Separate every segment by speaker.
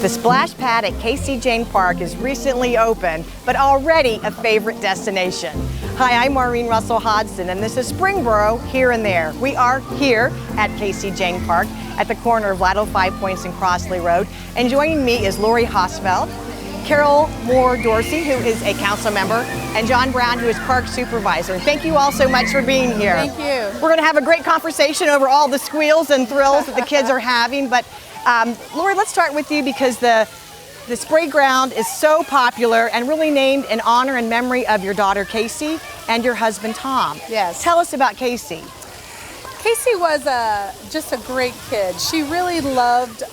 Speaker 1: The splash pad at Kacie Jane Park is recently open, but already a favorite destination. Hi, I'm Maureen Hodgson, and this is Springboro Here and There. We are here at Kacie Jane Park at the corner of Lateral 5 Points and Crossley Road. And joining me is Lori Hausfeld, Carol Moore Dorsey, who is a council member, and John Brown, who is park supervisor. Thank you all so much for being here.
Speaker 2: Thank you.
Speaker 1: We're going to have a great conversation over all the squeals and thrills that the kids are having, but Lori, let's start with you because the spray ground is so popular and really named in honor and memory of your daughter Kacie and your husband Tom.
Speaker 2: Yes.
Speaker 1: Tell us about Kacie.
Speaker 2: Kacie was just a great kid. She really loved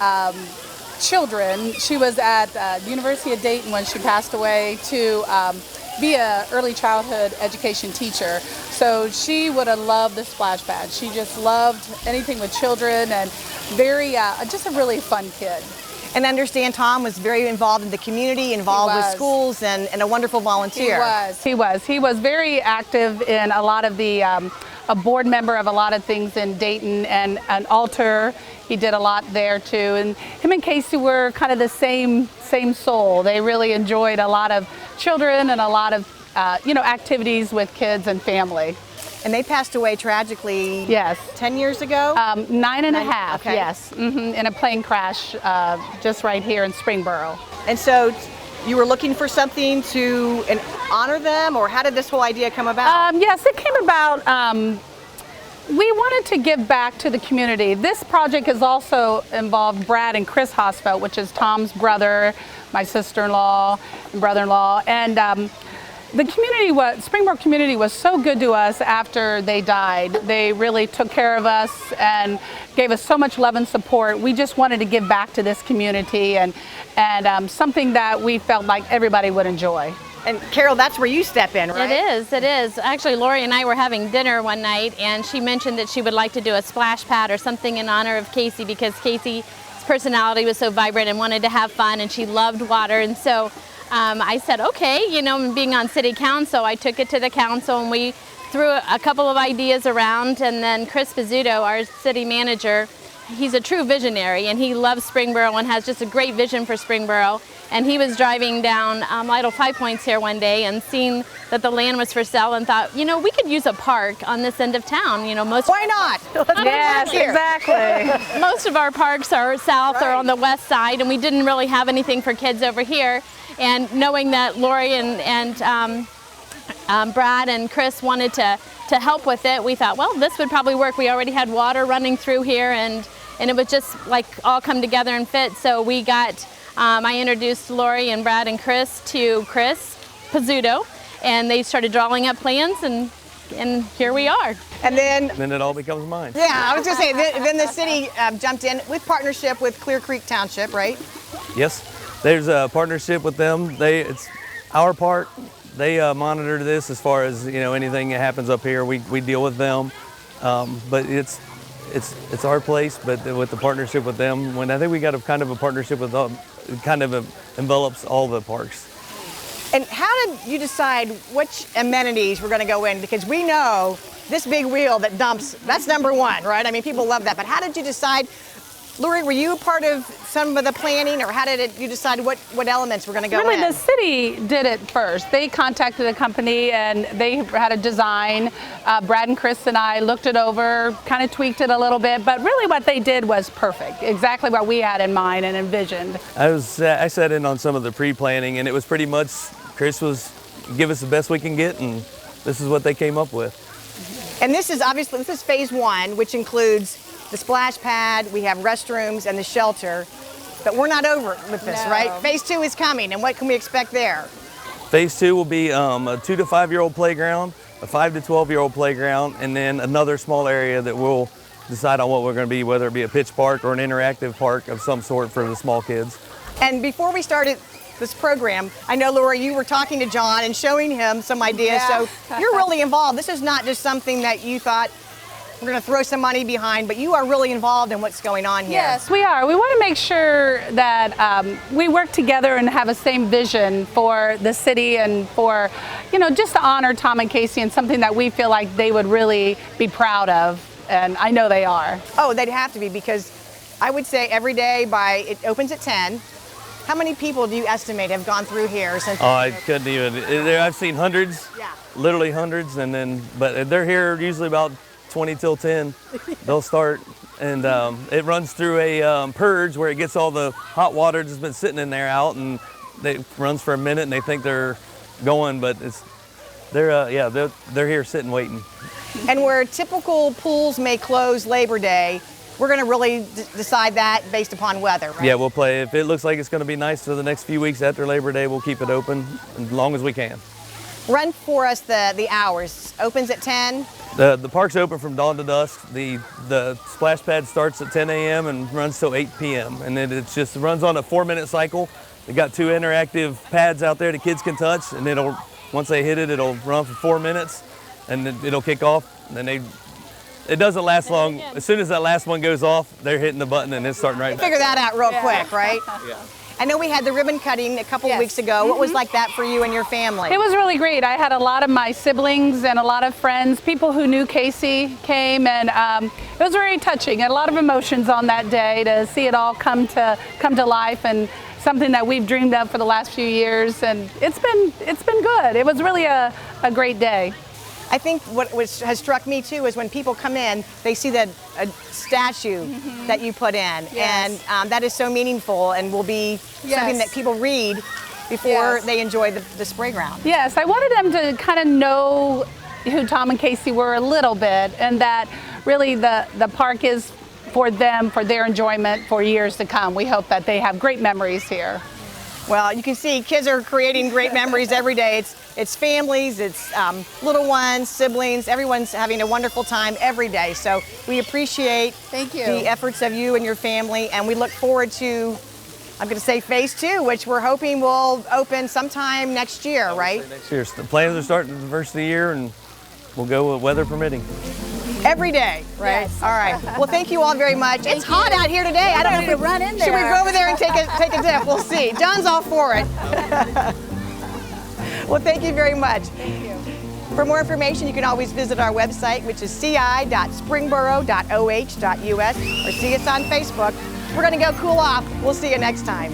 Speaker 2: children. She was at the University of Dayton when she passed away to be an early childhood education teacher. So she would have loved the splash pad. She just loved anything with children and just a really fun kid.
Speaker 1: And I understand Tom was very involved in the community, involved with schools, and a wonderful volunteer.
Speaker 2: He was very active in a lot of the, a board member of a lot of things in Dayton and an altar. He did a lot there too. And him and Kacie were kind of the same soul. They really enjoyed a lot of children and a lot of activities with kids and family.
Speaker 1: And they passed away tragically.
Speaker 2: Yes.
Speaker 1: 10 years ago?
Speaker 2: 9.5.
Speaker 1: Okay.
Speaker 2: Yes. In a plane crash just right here in Springboro.
Speaker 1: And so you were looking for something to honor them, or how did this whole idea come about?
Speaker 2: Yes, it came about. We wanted to give back to the community. This project has also involved Brad and Chris Hausfeld, which is Tom's brother, my sister-in-law, and brother-in-law, and the community Springboro community was so good to us after they died. They really took care of us and gave us so much love and support. We just wanted to give back to this community and something that we felt like everybody would enjoy.
Speaker 1: And Carol, that's where you step in, right?
Speaker 3: It is. Actually, Lori and I were having dinner one night and she mentioned that she would like to do a splash pad or something in honor of Kacie because Kacie's personality was so vibrant and wanted to have fun and she loved water. And so I said, okay, being on city council, I took it to the council and we threw a couple of ideas around, and then Chris Pizzuto, our city manager, he's a true visionary and he loves Springboro and has just a great vision for Springboro. And he was driving down Lateral 5 Points here one day and seen that the land was for sale and thought, we could use a park on this end of town.
Speaker 1: Why not?
Speaker 2: Yes, exactly.
Speaker 3: Most of our parks are south or on the west side, and we didn't really have anything for kids over here. And knowing that Lori and Brad and Chris wanted to help with it, we thought, well, this would probably work. We already had water running through here, and it would just like all come together and fit. So we got, I introduced Lori and Brad and Chris to Chris Pizzuto, and they started drawing up plans, and here we are.
Speaker 1: And then
Speaker 4: it all becomes mine.
Speaker 1: Yeah, I was just saying, then the city jumped in with partnership with Clear Creek Township, right?
Speaker 4: Yes, there's a partnership with them. It's our park. They monitor this as far as anything that happens up here. We deal with them, but it's our place. But with the partnership with them, I think we got a kind of a partnership with them, it kind of envelops all the parks.
Speaker 1: And how did you decide which amenities were going to go in? Because we know this big wheel that dumps, that's number one, right? I mean, people love that. But how did you decide? Lori, were you a part of some of the planning, or how did you decide what elements were going to go in?
Speaker 2: Really, the city did it first. They contacted a company and they had a design. Brad and Chris and I looked it over, kind of tweaked it a little bit, but really what they did was perfect. Exactly what we had in mind and envisioned.
Speaker 4: I sat in on some of the pre-planning, and it was pretty much Chris was give us the best we can get, and this is what they came up with.
Speaker 1: And this is phase one, which includes the splash pad, we have restrooms, and the shelter. But we're not over with this, right? Phase two is coming, and what can we expect there?
Speaker 4: Phase two will be a 2 to 5 year old playground, a 5 to 12-year-old playground, and then another small area that we'll decide on what we're going to be, whether it be a pitch park or an interactive park of some sort for the small kids.
Speaker 1: And before we started this program, I know, Lori, you were talking to John and showing him some ideas, so you're really involved. This is not just something that you thought, we're going to throw some money behind, but you are really involved in what's going on here.
Speaker 2: Yes, we are. We want to make sure that we work together and have a same vision for the city and for, just to honor Tom and Kacie and something that we feel like they would really be proud of, and I know they are.
Speaker 1: Oh, they'd have to be, because I would say every day it opens at 10, How many people do you estimate have gone through here since?
Speaker 4: Oh, I couldn't even. I've seen hundreds,
Speaker 1: Yeah.
Speaker 4: literally hundreds, but they're here usually about 20 till 10. They'll start, and it runs through a purge where it gets all the hot water that's been sitting in there out, and it runs for a minute, and they think they're going, but they're here sitting waiting.
Speaker 1: And where typical pools may close Labor Day, we're going to really decide that based upon weather, right?
Speaker 4: Yeah, we'll play. If it looks like it's going to be nice for the next few weeks after Labor Day, we'll keep it open as long as we can.
Speaker 1: Run for us the hours. Opens at 10.
Speaker 4: The park's open from dawn to dusk. The splash pad starts at 10 a.m. and runs till 8 p.m. And then it just runs on a 4-minute cycle. They got 2 interactive pads out there the kids can touch, and once they hit it, it'll run for 4 minutes, and then it'll kick off. And then it doesn't last long. As soon as that last one goes off, they're hitting the button and it's starting right back.
Speaker 1: Figure that out real quick, right?
Speaker 4: Yeah.
Speaker 1: I know we had the ribbon cutting a couple of weeks ago. What was like that for you and your family?
Speaker 2: It was really great. I had a lot of my siblings and a lot of friends, people who knew Kacie came, and it was very touching. And a lot of emotions on that day to see it all come to life, and something that we've dreamed of for the last few years. And it's been good. It was really a great day.
Speaker 1: I think what has struck me too is when people come in, they see a statue that you put in,
Speaker 2: Yes.
Speaker 1: and that is so meaningful and will be something that people read before they enjoy the spray ground.
Speaker 2: Yes, I wanted them to kind of know who Tom and Kacie were a little bit, and that really the park is for them, for their enjoyment for years to come. We hope that they have great memories here.
Speaker 1: Well, you can see kids are creating great memories every day. It's families, it's little ones, siblings, everyone's having a wonderful time every day. So we appreciate the efforts of you and your family, and we look forward to, I'm going to say phase 2, which we're hoping will open sometime next year, right?
Speaker 4: Next year. The plans are starting the first of the year, and we'll go with weather permitting.
Speaker 1: Every day, right?
Speaker 5: Yes.
Speaker 1: All right. Well, thank you all very much. It's hot out here today. I don't know if we
Speaker 5: run in there.
Speaker 1: Should we go over there and take a dip? We'll see. John's all for it. Well, thank you very much.
Speaker 5: Thank you.
Speaker 1: For more information, you can always visit our website, which is ci.springboro.oh.us, or see us on Facebook. We're going to go cool off. We'll see you next time.